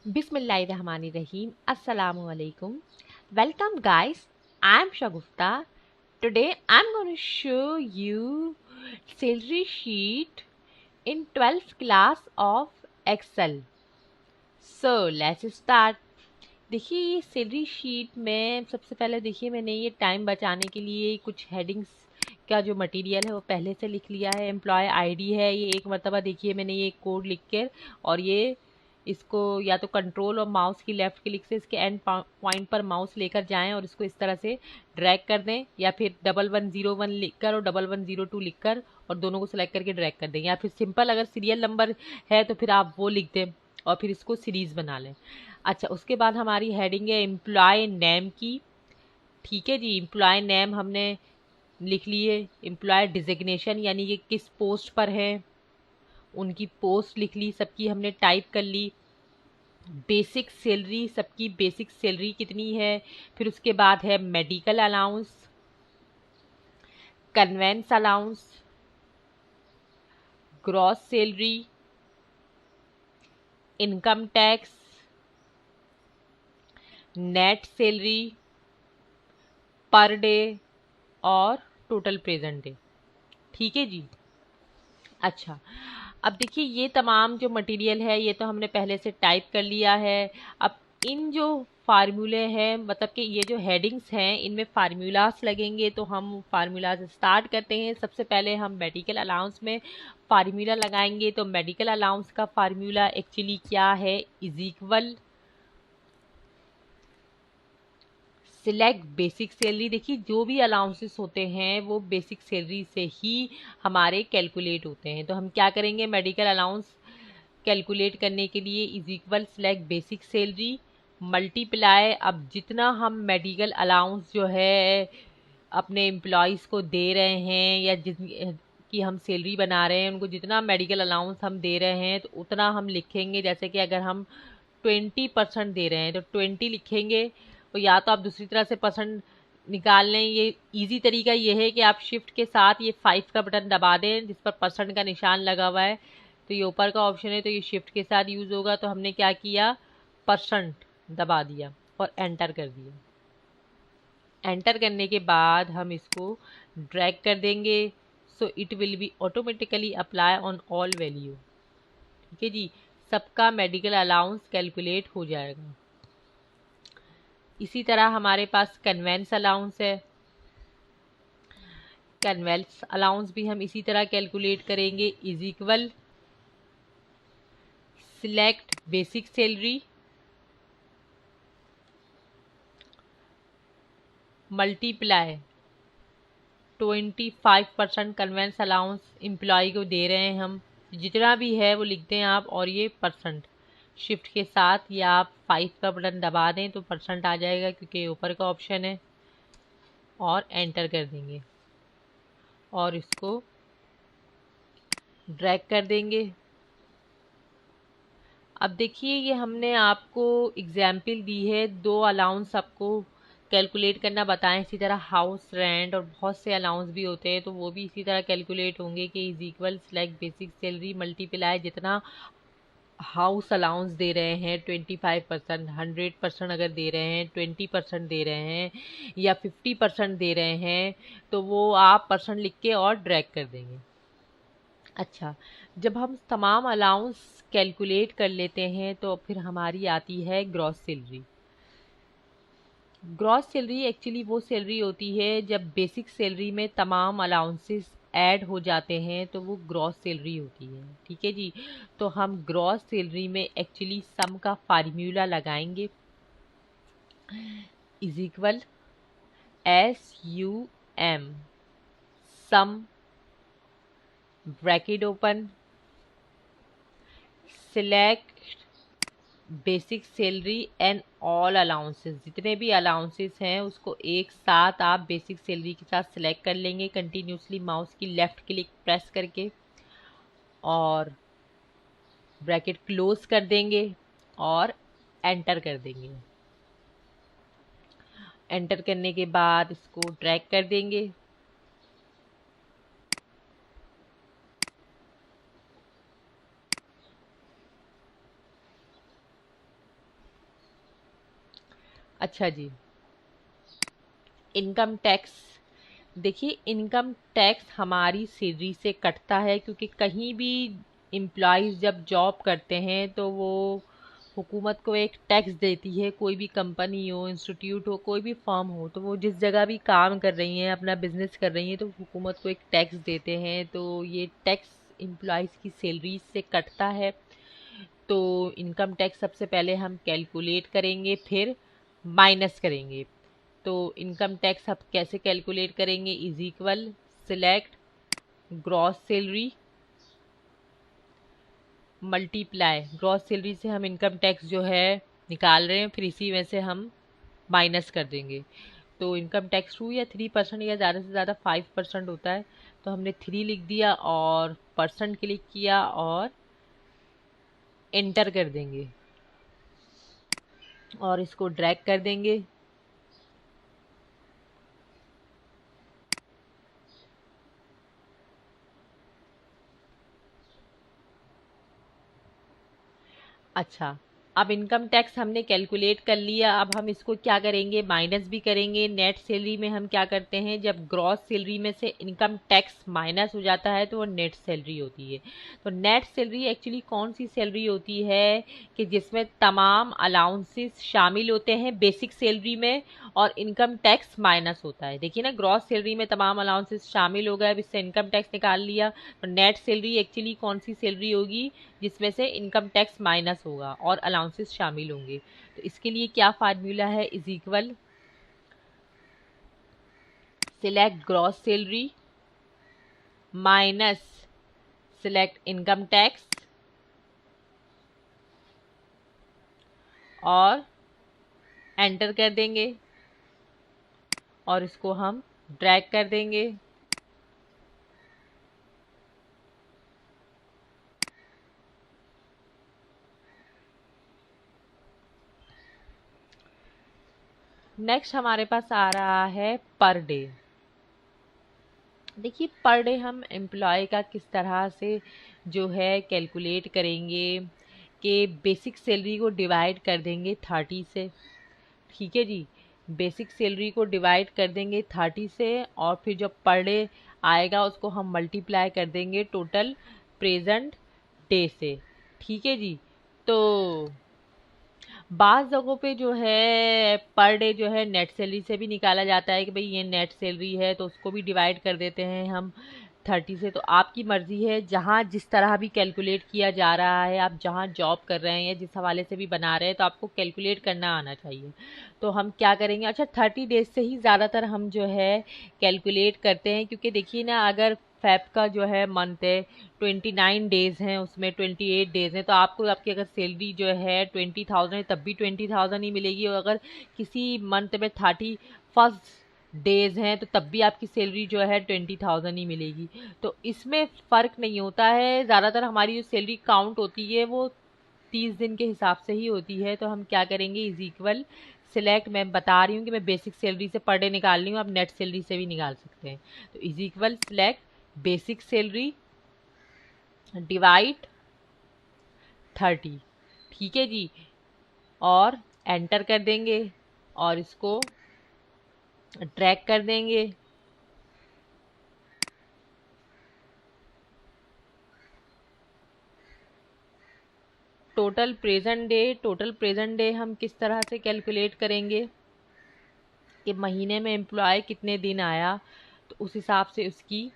Bismillahirrahmanirrahim. Assalamualaikum. Welcome guys. I'm Shagufta. Today I'm going to show you salary sheet in 12th class of Excel. So let's start. देखिए ये salary sheet में सबसे पहले देखिए मैंने ये टाइम बचाने के लिए कुछ हेडिंग्स का जो मटेरियल है वो पहले से लिख लिया है। एम्प्लॉय आईडी है, ये एक मरतबा देखिए मैंने ये कोड लिख कर और ये इसको या तो कंट्रोल और माउस की लेफ्ट क्लिक से इसके एंड पॉइंट पर माउस लेकर जाएं और इसको इस तरह से ड्रैग कर दें, या फिर 1101 लिखकर और 1102 लिखकर और दोनों को सिलेक्ट करके ड्रैग कर दें, या फिर सिंपल अगर सीरियल नंबर है तो फिर आप वो लिख दें और फिर इसको सीरीज बना लें। अच्छा, उसके बाद हमारी हेडिंग है एम्प्लॉय नेम की। ठीक है जी, एम्प्लॉय नेम हमने लिख लिए। एम्प्लॉय डिजिग्नेशन यानी कि किस पोस्ट पर है उनकी पोस्ट लिख ली, सबकी हमने टाइप कर ली। बेसिक सैलरी, सबकी बेसिक सैलरी कितनी है। फिर उसके बाद है medical allowance, convince allowance, gross salary, income tax, net salary, per day और टोटल प्रेजेंट डे। ठीक है जी। अच्छा, अब देखिए ये तमाम जो मटेरियल है ये तो हमने पहले से टाइप कर लिया है। अब इन जो फार्मूले हैं, मतलब कि ये जो हेडिंग्स हैं इनमें फार्मूलाज लगेंगे, तो हम फार्मूलाज स्टार्ट करते हैं। सबसे पहले हम मेडिकल अलाउंस में फार्मूला लगाएंगे। तो मेडिकल अलाउंस का फार्मूला एक्चुअली क्या है, is equal select basic salary. देखिए जो भी अलाउंसेस होते हैं वो बेसिक सैलरी से ही हमारे कैलकुलेट होते हैं। तो हम क्या करेंगे, मेडिकल अलाउंस कैलकुलेट करने के लिए is equal select basic salary multiply, अब जितना हम मेडिकल अलाउंस जो है अपने एम्प्लॉयज़ को दे रहे हैं या जिन की हम सैलरी बना रहे हैं उनको जितना मेडिकल अलाउंस हम दे रहे हैं तो उतना हम लिखेंगे। जैसे कि अगर हम 20% दे रहे हैं तो 20 लिखेंगे, तो या तो आप दूसरी तरह से परसेंट निकाल लें। ये इजी तरीका ये है कि आप शिफ्ट के साथ ये 5 का बटन दबा दें जिस पर परसेंट का निशान लगा हुआ है, तो ये ऊपर का ऑप्शन है, तो ये शिफ्ट के साथ यूज़ होगा। तो हमने क्या किया, परसेंट दबा दिया और एंटर कर दिया। एंटर करने के बाद हम इसको ड्रैग कर देंगे, so it will be automatically apply on all value. ठीक है जी, सबका मेडिकल अलाउंस कैलकुलेट हो जाएगा। इसी तरह हमारे पास कन्वेंस अलाउंस है। कन्वेंस अलाउंस भी हम इसी तरह कैलकुलेट करेंगे, is equal select basic salary multiply 25% conveyance allowance employee को दे रहे हैं हम, जितना भी है वो लिखते हैं आप, और ये परसेंट शिफ्ट के साथ या आप 5 का बटन दबा दें तो परसेंट आ जाएगा क्योंकि ऊपर का ऑप्शन है, और एंटर कर देंगे और इसको ड्रैग कर देंगे। अब देखिए ये हमने आपको एग्जाम्पल दी है, 2 अलाउंस आपको कैलकुलेट करना बताएं। इसी तरह हाउस रेंट और बहुत से अलाउंस भी होते हैं तो वो भी इसी तरह कैलकुलेट होंगे कि is equal select basic salary multiply जितना हाउस अलाउंस दे रहे हैं 25%, 100% अगर दे रहे हैं, 20% दे रहे हैं या 50% दे रहे हैं, तो वो आप परसेंट लिख के और ड्रैग कर देंगे। अच्छा, जब हम तमाम अलाउंस कैलकुलेट कर लेते हैं तो फिर हमारी आती है gross salary. Gross salary actually वो सैलरी होती है जब बेसिक सैलरी में तमाम अलाउंसेस ऐड हो जाते हैं तो वो ग्रॉस सैलरी होती है। ठीक है जी, तो हम ग्रॉस सैलरी में एक्चुअली सम का फार्मूला लगाएंगे, is equal SUM some bracket open select basic salary and all allowances, जितने भी अलाउंसेस हैं उसको एक साथ आप बेसिक सैलरी के साथ सिलेक्ट कर लेंगे कंटिन्यूसली माउस की लेफ्ट क्लिक प्रेस करके, और ब्रैकेट क्लोज कर देंगे और एंटर कर देंगे। एंटर करने के बाद इसको ड्रैग कर देंगे। अच्छा जी, इनकम टैक्स। देखिए, इनकम टैक्स हमारी सैलरी से कटता है, क्योंकि कहीं भी एम्प्लॉयज़ जब जॉब करते हैं तो वो हुकूमत को एक टैक्स देती है। कोई भी कंपनी हो, इंस्टीट्यूट हो, कोई भी फर्म हो, तो वो जिस जगह भी काम कर रही हैं, अपना बिजनेस कर रही हैं, तो हुकूमत को एक टैक्स देते हैं। तो ये टैक्स एम्प्लॉयज़ की सैलरी से कटता है। तो इनकम टैक्स सबसे पहले हम कैलकुलेट करेंगे, फिर माइनस करेंगे। तो इनकम टैक्स आप कैसे कैलकुलेट करेंगे? Is equal select gross salary multiply, gross salary से हम इनकम टैक्स जो है निकाल रहे हैं, फिर इसी में से हम माइनस कर देंगे। तो इनकम टैक्स 2 या 3% या ज़्यादा से ज़्यादा 5% होता है। तो हमने 3 लिख दिया और परसेंट क्लिक किया और एंटर कर देंगे और इसको ड्रैग कर देंगे। अच्छा, अब इनकम टैक्स हमने कैलकुलेट कर लिया। अब हम इसको क्या करेंगे? माइनस भी करेंगे। नेट सैलरी में हम क्या करते हैं, जब ग्रॉस सैलरी में से इनकम टैक्स माइनस हो जाता है तो वो नेट सैलरी होती है। तो नेट सैलरी एक्चुअली कौन सी सैलरी होती है कि जिसमें तमाम अलाउंसेस शामिल होते हैं बेसिक सैलरी में, और इनकम टैक्स माइनस होता है। देखिए ना, ग्रॉस सैलरी में तमाम अलाउंसेस शामिल हो गए, अब इससे इनकम टैक्स निकाल लिया। तो नेट सैलरी एक्चुअली कौन सी सैलरी होगी? जिसमें से इनकम टैक्स माइनस होगा और अलाउंसेस शामिल होंगे। तो इसके लिए क्या फार्मूला है? Is equal select gross salary minus select income tax और एंटर कर देंगे और इसको हम ड्रैग कर देंगे। नेक्स्ट हमारे पास आ रहा है पर डे। देखिए, पर डे हम एम्प्लॉय का किस तरह से जो है कैलकुलेट करेंगे कि बेसिक सैलरी को डिवाइड कर देंगे 30 से। ठीक है जी, बेसिक सैलरी को डिवाइड कर देंगे 30 से और फिर जो पर डे आएगा उसको हम मल्टीप्लाई कर देंगे टोटल प्रेजेंट डे से। ठीक है जी। तो बाज़ जगहों पे जो है पर डे जो है नेट सैलरी से भी निकाला जाता है कि भाई ये नेट सैलरी है, तो उसको भी डिवाइड कर देते हैं हम 30 से। तो आपकी मर्ज़ी है, जहाँ जिस तरह भी कैलकुलेट किया जा रहा है, आप जहाँ जॉब कर रहे हैं या जिस हवाले से भी बना रहे हैं, तो आपको कैलकुलेट करना आना चाहिए। तो हम क्या करेंगे? अच्छा, 30 डेज से ही ज़्यादातर हम जो है कैलकुलेट करते हैं, क्योंकि देखिए ना, अगर फेब का जो है मंथ है 29 डेज हैं, उसमें 28 डेज हैं, तो आपको आपकी अगर सैलरी जो है 20,000 है तब भी 20,000 ही मिलेगी, और अगर किसी मंथ में 31 डेज हैं तो तब भी आपकी सैलरी जो है 20,000 ही मिलेगी। तो इसमें फ़र्क नहीं होता है। ज़्यादातर हमारी जो सैलरी काउंट होती है वो 30 दिन के हिसाब से ही होती है। तो हम क्या करेंगे? इज इक्वल सिलेक्ट, मैं बता रही हूँ कि मैं बेसिक सैलरी से पर डे निकाल रही हूँ, आप नेट सैलरी से भी निकाल सकते हैं। तो is equal select basic salary divide 30। ठीक है जी, और एंटर कर देंगे और इसको ड्रैग कर देंगे। टोटल प्रेजेंट डे हम किस तरह से कैलकुलेट करेंगे कि महीने में एम्प्लॉय कितने दिन आया, तो उस हिसाब से उसकी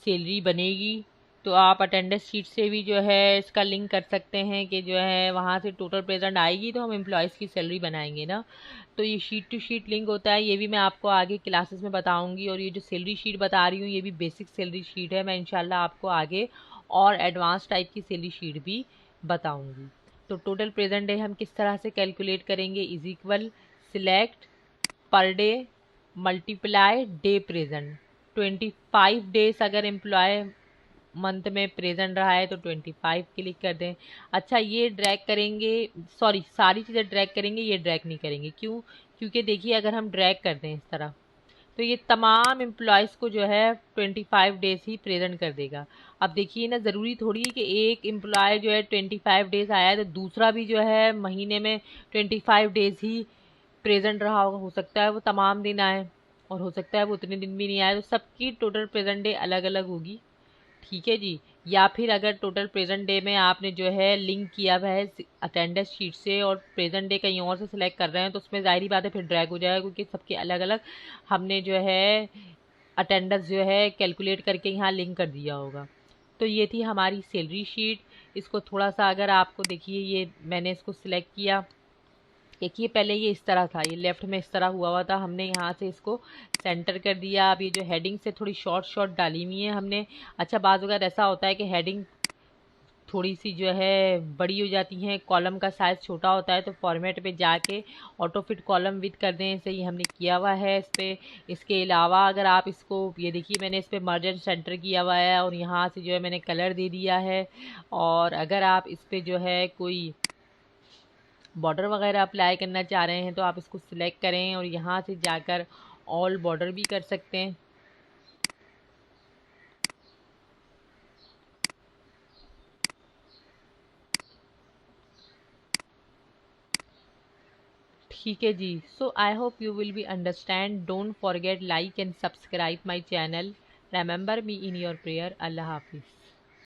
सैलरी बनेगी। तो आप अटेंडेंस शीट से भी जो है इसका लिंक कर सकते हैं कि जो है वहाँ से टोटल प्रेजेंट आएगी तो हम एम्प्लॉयज़ की सैलरी बनाएंगे ना। तो ये शीट टू शीट लिंक होता है, ये भी मैं आपको आगे क्लासेस में बताऊंगी। और ये जो सैलरी शीट बता रही हूँ ये भी बेसिक सैलरी शीट है, मैं इंशाल्लाह आपको आगे और एडवांस टाइप की सैलरी शीट भी बताऊंगी। तो टोटल प्रेजेंट डे हम किस तरह से कैलकुलेट करेंगे? Is equal select per day multiply day present. 25 days अगर एम्प्लॉय मंथ में प्रेजेंट रहा है तो 25 क्लिक कर दें। अच्छा, ये ड्रैग करेंगे, सॉरी सारी चीज़ें ड्रैग करेंगे, ये ड्रैग नहीं करेंगे। क्यों? क्योंकि देखिए, अगर हम ड्रैग कर दें इस तरह तो ये तमाम एम्प्लॉयज़ को जो है 25 डेज ही प्रेजेंट कर देगा। अब देखिए ना, ज़रूरी थोड़ी है कि एक एम्प्लॉय जो है 25 डेज आया है तो दूसरा भी जो है महीने में 25 डेज ही प्रेजेंट रहा होगा, हो सकता है वो तमाम दिन आए और हो सकता है वो उतने दिन भी नहीं आए, तो सबकी टोटल प्रेजेंट डे अलग अलग होगी। ठीक है जी। या फिर अगर टोटल प्रेजेंट डे में आपने जो है लिंक किया हुआ है अटेंडेंस शीट से और प्रेजेंट डे कहीं और से सिलेक्ट कर रहे हैं, तो उसमें ज़ाहिर बात है फिर ड्रैग हो जाएगा, क्योंकि सबके अलग अलग हमने जो है अटेंडेंस जो है कैलकुलेट करके यहाँ लिंक कर दिया होगा। तो ये थी हमारी सैलरी शीट। इसको थोड़ा सा अगर आपको देखिए, ये मैंने इसको सिलेक्ट किया, देखिए पहले ये इस तरह था, ये लेफ्ट में इस तरह हुआ था, हमने यहाँ से इसको सेंटर कर दिया। अब ये जो हेडिंग से थोड़ी शॉर्ट शॉर्ट डाली हुई है हमने। अच्छा, बाज़ अगर ऐसा होता है कि हेडिंग थोड़ी सी जो है बड़ी हो जाती हैं, कॉलम का साइज़ छोटा होता है, तो फॉर्मेट पे जाके ऑटो फिट कॉलम विद कर दें, से ही हमने किया हुआ है इस पे। इसके अलावा अगर आप इसको, ये देखिए मैंने इस पे मर्ज एंड सेंटर किया हुआ है और यहाँ से जो है मैंने कलर दे दिया है। और अगर आप इस पे जो है कोई बॉर्डर वगैरह अप्लाई करना चाह रहे हैं तो आप इसको सिलेक्ट करें और यहाँ से जाकर ऑल बॉर्डर भी कर सकते हैं। ठीक है जी। So I hope you will be understand. Don't forget like and subscribe my channel. Remember me in your prayer. अल्लाह हाफिज़।